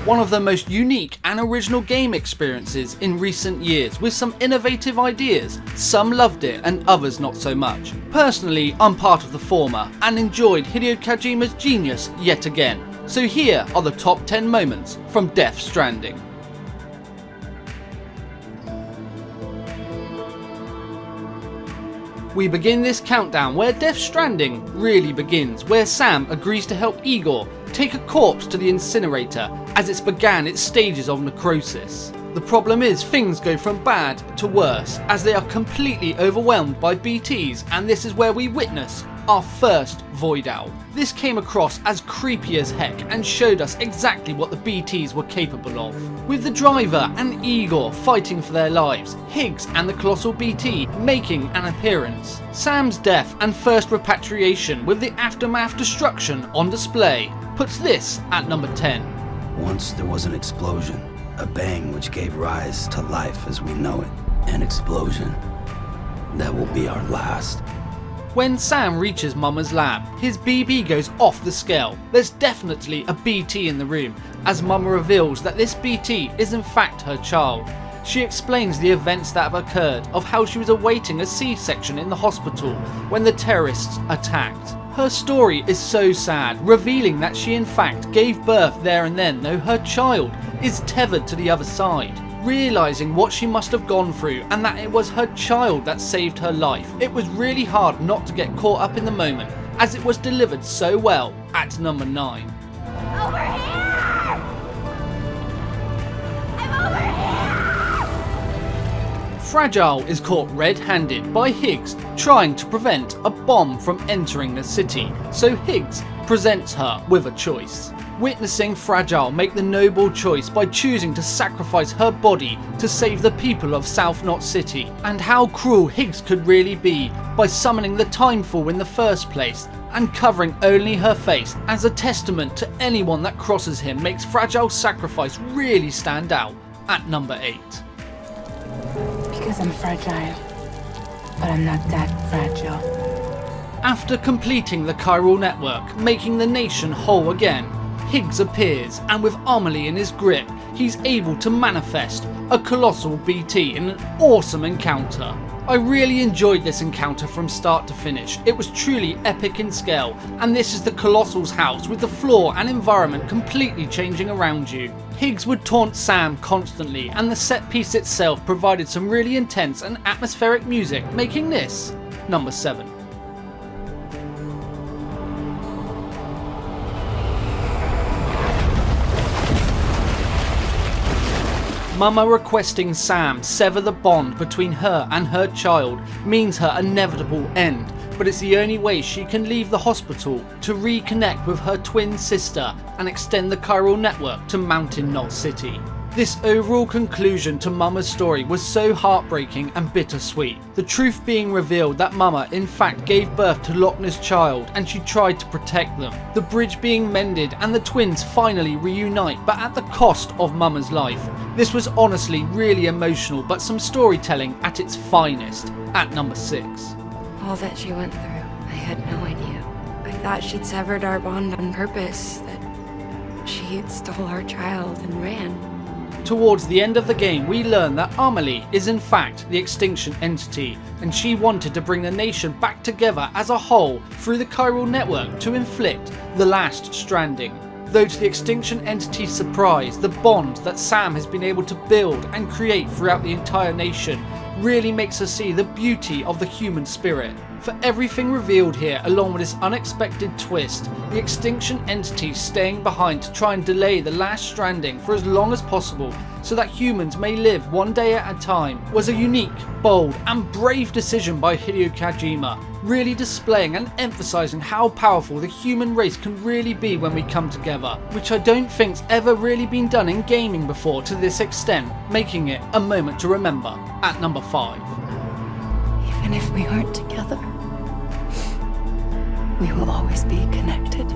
One of the most unique and original game experiences in recent years, with some innovative ideas. Some loved it and others not so much. Personally, I'm part of the former and enjoyed Hideo Kojima's genius yet again. So here are the top 10 moments from Death Stranding. We begin this countdown where Death Stranding really begins, where Sam agrees to help Igor take a corpse to the incinerator as it's began its stages of necrosis. The problem is things go from bad to worse as they are completely overwhelmed by BTs, and this is where we witness our first Void Owl. This came across as creepy as heck and showed us exactly what the BTs were capable of. With the driver and Igor fighting for their lives, Higgs and the Colossal BT making an appearance. Sam's death and first repatriation with the aftermath destruction on display puts this at number 10. Once there was an explosion, a bang which gave rise to life as we know it. An explosion that will be our last. When Sam reaches Mama's lab, his BB goes off the scale. There's definitely a BT in the room, as Mama reveals that this BT is in fact her child. She explains the events that have occurred, of how she was awaiting a C-section in the hospital when the terrorists attacked. Her story is so sad, revealing that she in fact gave birth there and then, though her child is tethered to the other side. Realising what she must have gone through and that it was her child that saved her life, it was really hard not to get caught up in the moment, as it was delivered so well at number 9. Over here! I'm over here! Fragile is caught red-handed by Higgs trying to prevent a bomb from entering the city, so Higgs presents her with a choice. Witnessing Fragile make the noble choice by choosing to sacrifice her body to save the people of South Knot City, and how cruel Higgs could really be by summoning the Timefall in the first place and covering only her face as a testament to anyone that crosses him, makes Fragile's sacrifice really stand out at number 8. Because I'm fragile, but I'm not that fragile. After completing the chiral network, making the nation whole again, Higgs appears, and with Amelie in his grip, he's able to manifest a colossal BT in an awesome encounter. I really enjoyed this encounter from start to finish. It was truly epic in scale, and this is the Colossal's house with the floor and environment completely changing around you. Higgs would taunt Sam constantly, and the set piece itself provided some really intense and atmospheric music, making this number 7. Mama requesting Sam sever the bond between her and her child means her inevitable end, but it's the only way she can leave the hospital to reconnect with her twin sister and extend the chiral network to Mountain Knot City. This overall conclusion to Mama's story was so heartbreaking and bittersweet. The truth being revealed that Mama in fact gave birth to Lochner's child and she tried to protect them. The bridge being mended and the twins finally reunite, but at the cost of Mama's life. This was honestly really emotional, but some storytelling at its finest at number 6. All that she went through, I had no idea. I thought she'd severed our bond on purpose, that she had stole our child and ran. Towards the end of the game, we learn that Amelie is in fact the Extinction Entity, and she wanted to bring the nation back together as a whole through the chiral network to inflict the last stranding. Though to the Extinction Entity's surprise, the bond that Sam has been able to build and create throughout the entire nation really makes us see the beauty of the human spirit. For everything revealed here, along with this unexpected twist, the Extinction Entity staying behind to try and delay the last stranding for as long as possible so that humans may live one day at a time, was a unique, bold and brave decision by Hideo Kojima, really displaying and emphasising how powerful the human race can really be when we come together, which I don't think's ever really been done in gaming before to this extent, making it a moment to remember at number 5. Even if we aren't together, we will always be connected.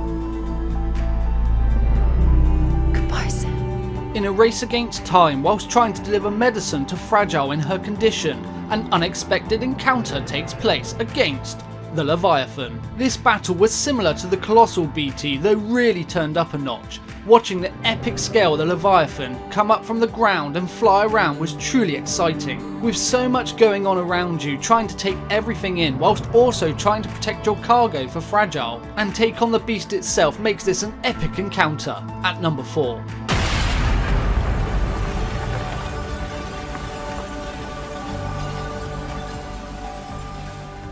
Goodbye, Sam. In a race against time, whilst trying to deliver medicine to Fragile in her condition, an unexpected encounter takes place against the Leviathan. This battle was similar to the Colossal BT, though really turned up a notch. Watching the epic scale of the Leviathan come up from the ground and fly around was truly exciting. With so much going on around you, trying to take everything in whilst also trying to protect your cargo for Fragile and take on the beast itself makes this an epic encounter. At number 4.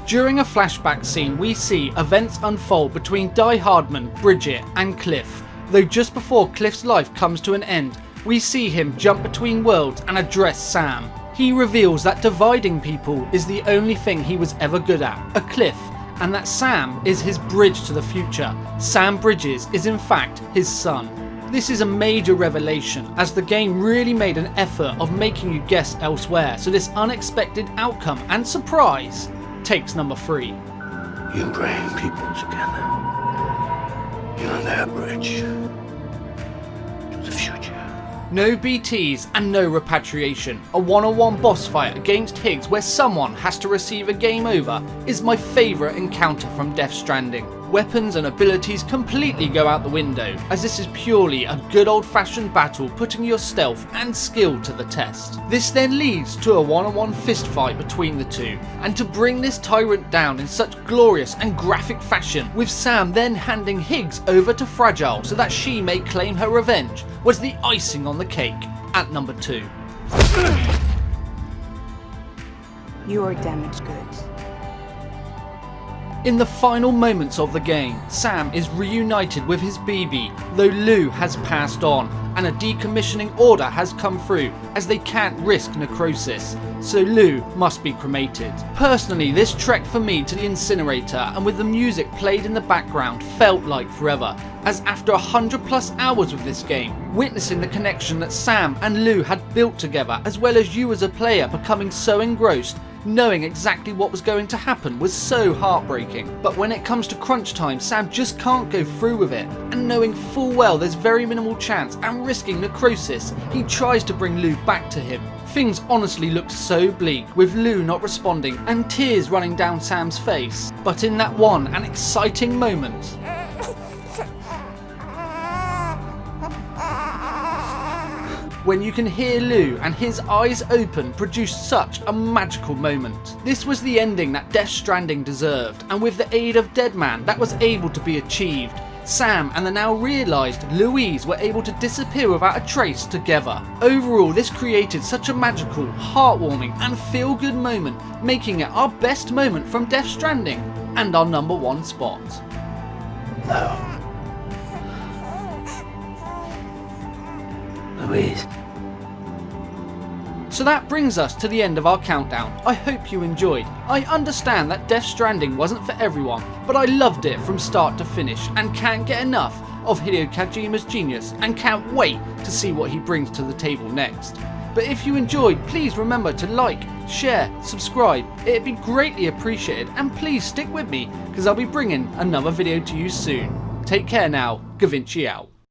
During a flashback scene, we see events unfold between Die Hardman, Bridget and Cliff. Though just before Cliff's life comes to an end, we see him jump between worlds and address Sam. He reveals that dividing people is the only thing he was ever good at, a cliff, and that Sam is his bridge to the future. Sam Bridges is in fact his son. This is a major revelation, as the game really made an effort of making you guess elsewhere, so this unexpected outcome and surprise takes number 3. You bring people together. You're their bridge to the future. No BTs and no repatriation. A one-on-one boss fight against Higgs where someone has to receive a game over is my favourite encounter from Death Stranding. Weapons and abilities completely go out the window, as this is purely a good old-fashioned battle putting your stealth and skill to the test. This then leads to a one-on-one fist fight between the two, and to bring this tyrant down in such glorious and graphic fashion, with Sam then handing Higgs over to Fragile so that she may claim her revenge, was the icing on the cake. At number 2. You are damaged goods. In the final moments of the game, Sam is reunited with his BB, though Lou has passed on, and a decommissioning order has come through as they can't risk necrosis, so Lou must be cremated. Personally, this trek for me to the incinerator and with the music played in the background felt like forever, as after 100+ hours with this game, witnessing the connection that Sam and Lou had built together, as well as you as a player becoming so engrossed, knowing exactly what was going to happen was so heartbreaking. But when it comes to crunch time, Sam just can't go through with it, and knowing full well there's very minimal chance and risking necrosis, he tries to bring Lou back to him. Things honestly look so bleak, with Lou not responding and tears running down Sam's face. But in that one and exciting moment, when you can hear Lou and his eyes open produce such a magical moment. This was the ending that Death Stranding deserved, and with the aid of Deadman that was able to be achieved. Sam and the now realised Louise were able to disappear without a trace together. Overall, this created such a magical, heartwarming and feel-good moment, making it our best moment from Death Stranding and our number 1 spot. Louise. So that brings us to the end of our countdown. I hope you enjoyed. I understand that Death Stranding wasn't for everyone, but I loved it from start to finish and can't get enough of Hideo Kojima's genius and can't wait to see what he brings to the table next. But if you enjoyed, please remember to like, share, subscribe. It'd be greatly appreciated, and please stick with me because I'll be bringing another video to you soon. Take care now. GaVinci out.